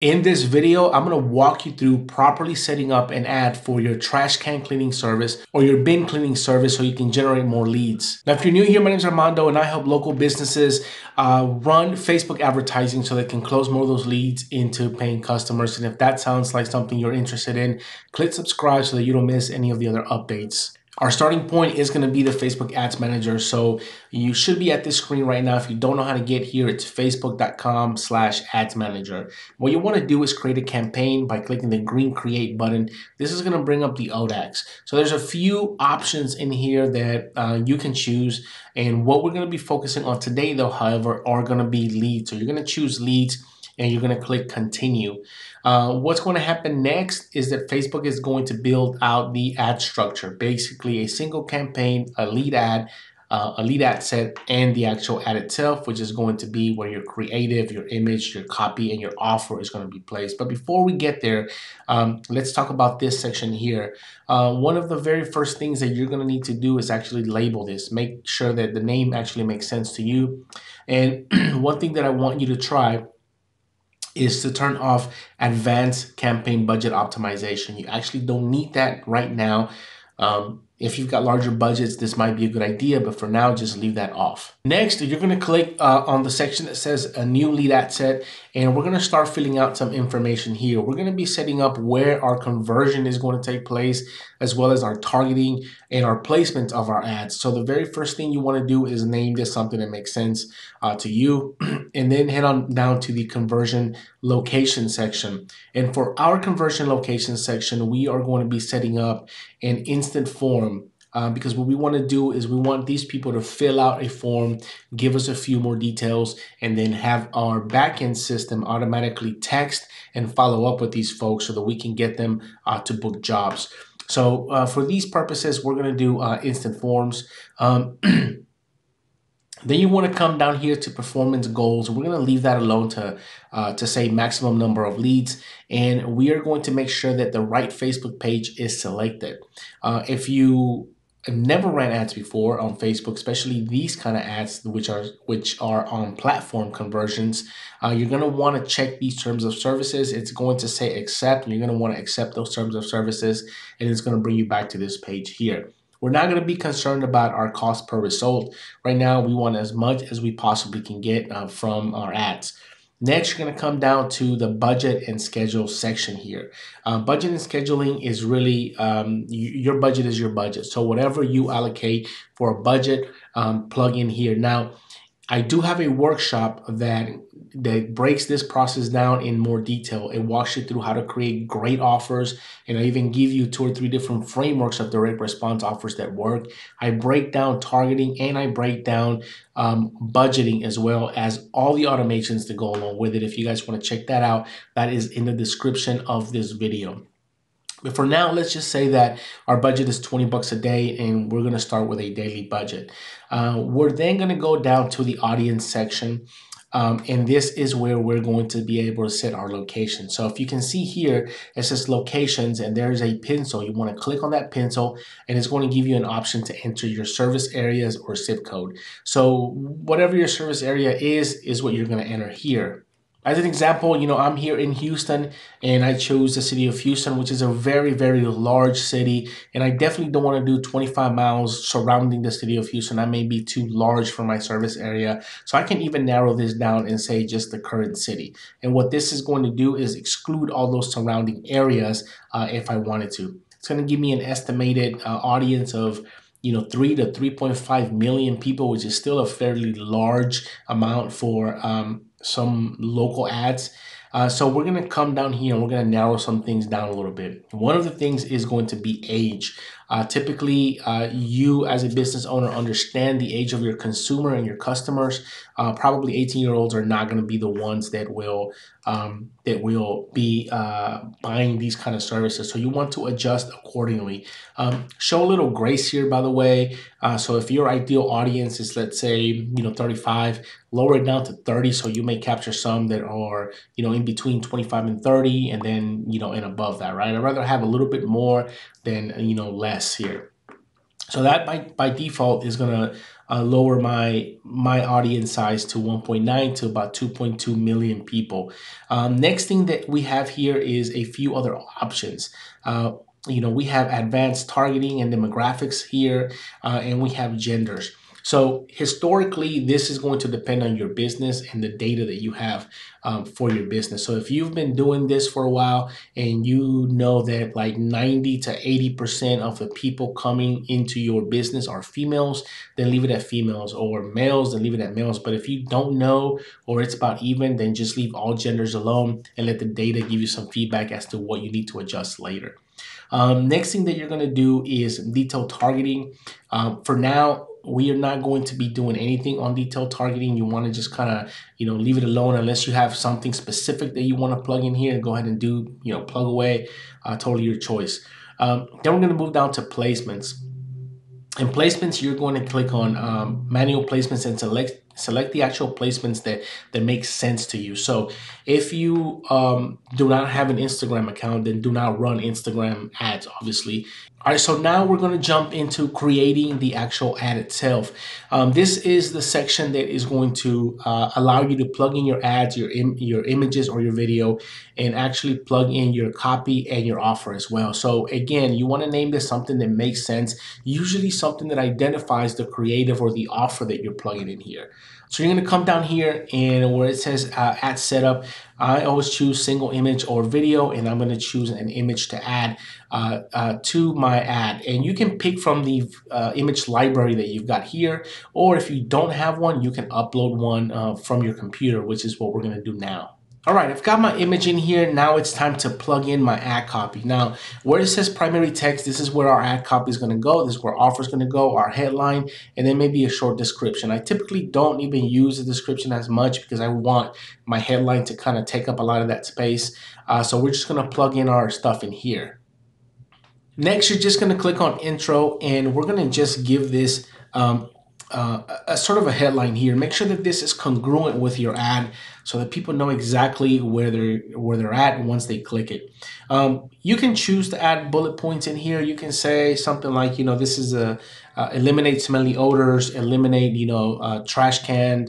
In this video, I'm going to walk you through properly setting up an ad for your trash can cleaning service or your bin cleaning service so you can generate more leads. Now, if you're new here, my name is Armando and I help local businesses run Facebook advertising so they can close more of those leads into paying customers. And if that sounds like something you're interested in, click subscribe so that you don't miss any of the other updates. Our starting point is going to be the Facebook Ads Manager. So you should be at this screen right now. If you don't know how to get here, it's facebook.com/ads manager. What you want to do is create a campaign by clicking the green create button. This is going to bring up the ODAX. So there's a few options in here that you can choose. And what we're going to be focusing on today, though, however, are going to be leads. So you're going to choose leads and you're going to click continue. What's going to happen next is that Facebook is going to build out the ad structure, basically a single campaign, a lead ad set, and the actual ad itself, which is going to be where your creative, your image, your copy, and your offer is going to be placed. But before we get there, let's talk about this section here. One of the very first things that you're going to need to do is actually label this. Make sure that the name actually makes sense to you. And one thing that I want you to try is to turn off advanced campaign budget optimization. You actually don't need that right now. If you've got larger budgets, this might be a good idea, but for now, just leave that off. Next, you're going to click on the section that says a new lead ad set, and we're going to start filling out some information here. We're going to be setting up where our conversion is going to take place, as well as our targeting and our placement of our ads. So the very first thing you want to do is name this something that makes sense to you, and then head on down to the conversion location section. And for our conversion location section, we are going to be setting up an instant form. Because what we want to do is we want these people to fill out a form, give us a few more details, and then have our backend system automatically text and follow up with these folks so that we can get them to book jobs. So for these purposes, we're going to do instant forms. Then you want to come down here to performance goals. We're going to leave that alone to say maximum number of leads. And we are going to make sure that the right Facebook page is selected. If you have never ran ads before on Facebook, especially these kind of ads, which are on platform conversions, you're going to want to check these terms of services. It's going to say accept, and you're going to want to accept those terms of services, and it's going to bring you back to this page here. We're not going to be concerned about our cost per result. Right now, we want as much as we possibly can get from our ads. Next, you're going to come down to the budget and schedule section here. Budget and scheduling is really, your budget is your budget. So whatever you allocate for a budget, plug in here. Now, I do have a workshop that breaks this process down in more detail. It walks you through how to create great offers, and I even give you 2 or 3 different frameworks of direct response offers that work. I break down targeting and I break down budgeting, as well as all the automations that go along with it. If you guys want to check that out, that is in the description of this video. But for now, let's just say that our budget is 20 bucks a day and we're going to start with a daily budget. We're then going to go down to the audience section. And this is where we're going to be able to set our location. So if you can see here, it says locations and there's a pencil. You want to click on that pencil and it's going to give you an option to enter your service areas or zip code. So whatever your service area is what you're going to enter here. As an example, I'm here in Houston and I chose the city of Houston, which is a very, very large city. And I definitely don't want to do 25 miles surrounding the city of Houston. That may be too large for my service area. So I can even narrow this down and say just the current city. And what this is going to do is exclude all those surrounding areas if I wanted to. It's going to give me an estimated audience of 3 to 3.5 million people, which is still a fairly large amount for some local ads. So we're going to come down here and we're going to narrow some things down a little bit. One of the things is going to be age. Typically, you as a business owner understand the age of your consumer and your customers. Probably 18-year-olds are not going to be the ones that will be buying these kind of services. So you want to adjust accordingly. Show a little grace here, by the way. So if your ideal audience is, let's say, 35, lower it down to 30. So you may capture some that are, in between 25 and 30, and then, and above that, right? I'd rather have a little bit more than, less here. So that by default is going to lower my audience size to 1.9 to about 2.2 million people. Next thing that we have here is a few other options. We have advanced targeting and demographics here, and we have genders. So historically, this is going to depend on your business and the data that you have for your business. So if you've been doing this for a while and you know that like 90 to 80% of the people coming into your business are females, then leave it at females, or males, then leave it at males. But if you don't know, or it's about even, then just leave all genders alone and let the data give you some feedback as to what you need to adjust later. Next thing that you're going to do is detailed targeting. For now, we are not going to be doing anything on detailed targeting. You want to just kind of, leave it alone unless you have something specific that you want to plug in here and go ahead and do, plug away, totally your choice. Then we're going to move down to placements. In placements, you're going to click on manual placements and select the actual placements that make sense to you. So if you do not have an Instagram account, then do not run Instagram ads, obviously. All right, so now we're going to jump into creating the actual ad itself. This is the section that is going to allow you to plug in your ads, your images or your video, and actually plug in your copy and your offer as well. So again, you want to name this something that makes sense, usually something that identifies the creative or the offer that you're plugging in here. So you're going to come down here, and where it says ad setup, I always choose single image or video, and I'm going to choose an image to add to my ad. And you can pick from the image library that you've got here, or if you don't have one, you can upload one from your computer, which is what we're going to do now. All right, I've got my image in here. Now it's time to plug in my ad copy. Now, where it says primary text, this is where our ad copy is going to go. This is where offer is going to go, our headline, and then maybe a short description. I typically don't even use the description as much because I want my headline to kind of take up a lot of that space. So we're just going to plug in our stuff in here. Next, you're just going to click on intro, and we're going to just give this a sort of a headline here. Make sure that this is congruent with your ad so that people know exactly where they're at once they click it. You can choose to add bullet points in here. You can say something like, this is eliminate smelly odors, eliminate, trash can,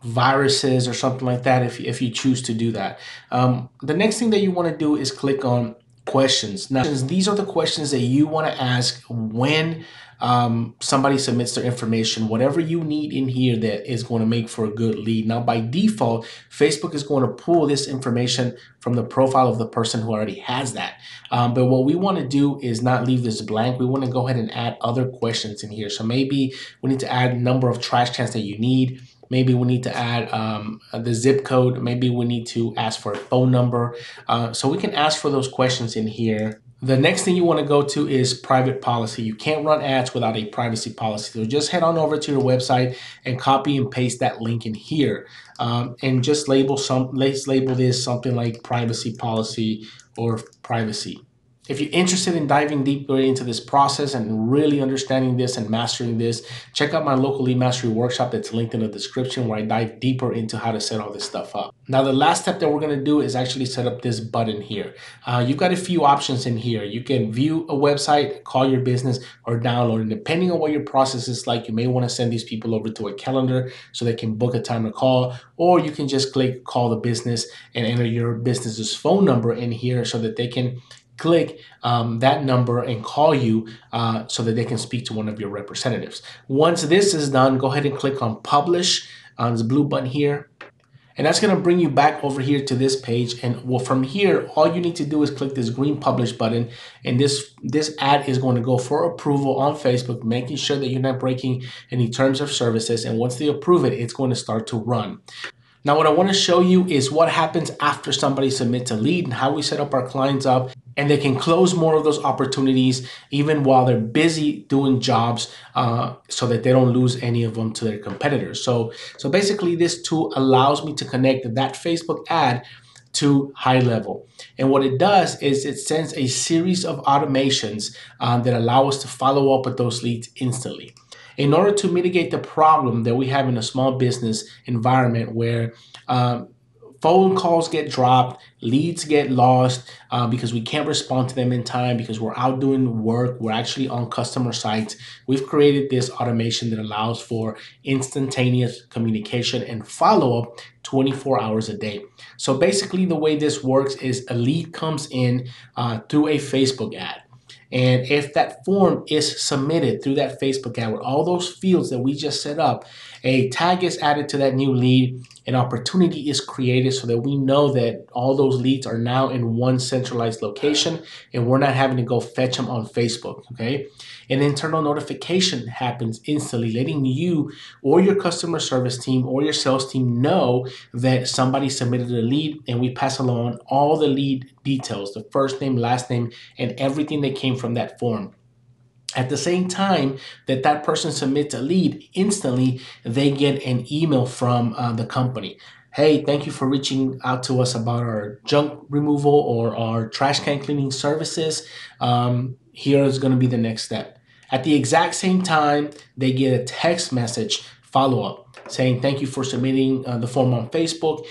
viruses or something like that if you choose to do that. The next thing that you want to do is click on questions. Now, these are the questions that you want to ask when somebody submits their information, whatever you need in here that is going to make for a good lead. Now, by default, Facebook is going to pull this information from the profile of the person who already has that. But what we want to do is not leave this blank. We want to go ahead and add other questions in here. So maybe we need to add number of trash cans that you need. Maybe we need to add the zip code. Maybe we need to ask for a phone number. So we can ask for those questions in here. The next thing you want to go to is private policy. You can't run ads without a privacy policy. So just head on over to your website and copy and paste that link in here. And just let's label this something like privacy policy or privacy. If you're interested in diving deeper into this process and really understanding this and mastering this, check out my local lead mastery workshop that's linked in the description, where I dive deeper into how to set all this stuff up. Now, the last step that we're going to do is actually set up this button here. You've got a few options in here. You can view a website, call your business, or download. And depending on what your process is like, you may want to send these people over to a calendar so they can book a time to call, or you can just click call the business and enter your business's phone number in here so that they can click that number and call you so that they can speak to one of your representatives. Once this is done, go ahead and click on publish on this blue button here. And that's going to bring you back over here to this page. And well, from here, all you need to do is click this green publish button. And this ad is going to go for approval on Facebook, making sure that you're not breaking any terms of services. And once they approve it, it's going to start to run. Now, what I want to show you is what happens after somebody submits a lead and how we set up our clients up, and they can close more of those opportunities even while they're busy doing jobs so that they don't lose any of them to their competitors. So basically, this tool allows me to connect that Facebook ad to high level. And what it does is it sends a series of automations that allow us to follow up with those leads instantly. In order to mitigate the problem that we have in a small business environment where phone calls get dropped, leads get lost because we can't respond to them in time because we're out doing work. We're actually on customer sites. We've created this automation that allows for instantaneous communication and follow-up 24 hours a day. So basically the way this works is a lead comes in through a Facebook ad. And if that form is submitted through that Facebook ad with all those fields that we just set up, a tag is added to that new lead, an opportunity is created so that we know that all those leads are now in one centralized location and we're not having to go fetch them on Facebook, okay? An internal notification happens instantly, letting you or your customer service team or your sales team know that somebody submitted a lead, and we pass along all the lead details, the first name, last name, and everything that came from that form. At the same time that that person submits a lead, instantly they get an email from the company. Hey, thank you for reaching out to us about our junk removal or our trash can cleaning services. Here is going to be the next step. At the exact same time, they get a text message follow-up saying, thank you for submitting the form on Facebook.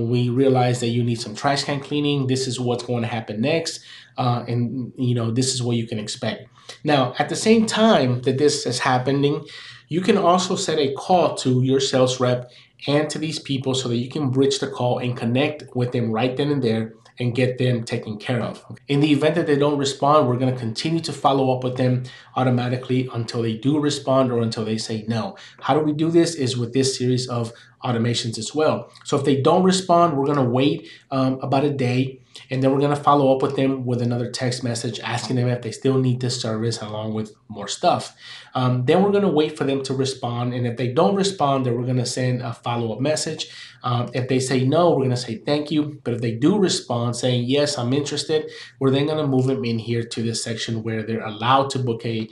We realize that you need some trash can cleaning. This is what's going to happen next. And this is what you can expect. Now, at the same time that this is happening, you can also set a call to your sales rep and to these people so that you can bridge the call and connect with them right then and there and get them taken care of. In the event that they don't respond, we're going to continue to follow up with them automatically until they do respond or until they say no. How do we do this? Is with this series of automations as well. So if they don't respond, we're going to wait about a day, and then we're going to follow up with them with another text message asking them if they still need this service along with more stuff. Then we're going to wait for them to respond, and if they don't respond, then we're going to send a follow-up message. If they say no, we're going to say thank you. But if they do respond saying, yes, I'm interested, we're then going to move them in here to this section where they're allowed to book a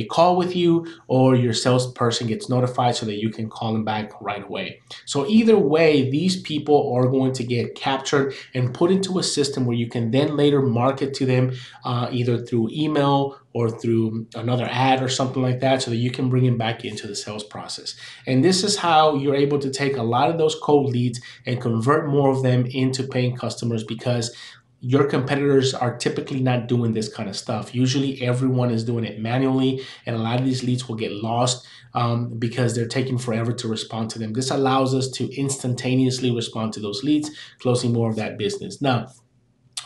call with you, or your salesperson gets notified so that you can call them back right away. So either way, these people are going to get captured and put into a system where you can then later market to them either through email or through another ad or something like that, so that you can bring them back into the sales process. And this is how you're able to take a lot of those cold leads and convert more of them into paying customers, because your competitors are typically not doing this kind of stuff. Usually everyone is doing it manually, and a lot of these leads will get lost because they're taking forever to respond to them. This allows us to instantaneously respond to those leads, closing more of that business. Now,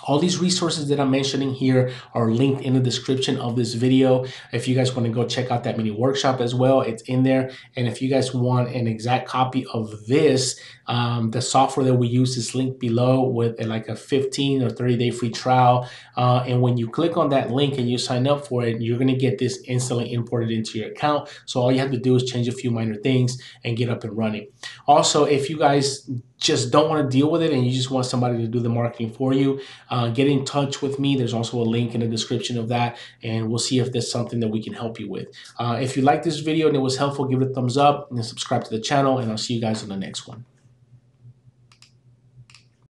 all these resources that I'm mentioning here are linked in the description of this video. If you guys want to go check out that mini workshop as well, it's in there. And if you guys want an exact copy of this, the software that we use is linked below with like a 15 or 30-day free trial. And when you click on that link and you sign up for it, you're going to get this instantly imported into your account. So all you have to do is change a few minor things and get up and running. Also, if you guys just don't want to deal with it and you just want somebody to do the marketing for you, get in touch with me. There's also a link in the description of that, and we'll see if there's something that we can help you with. If you like this video and it was helpful, give it a thumbs up and subscribe to the channel, and I'll see you guys in the next one.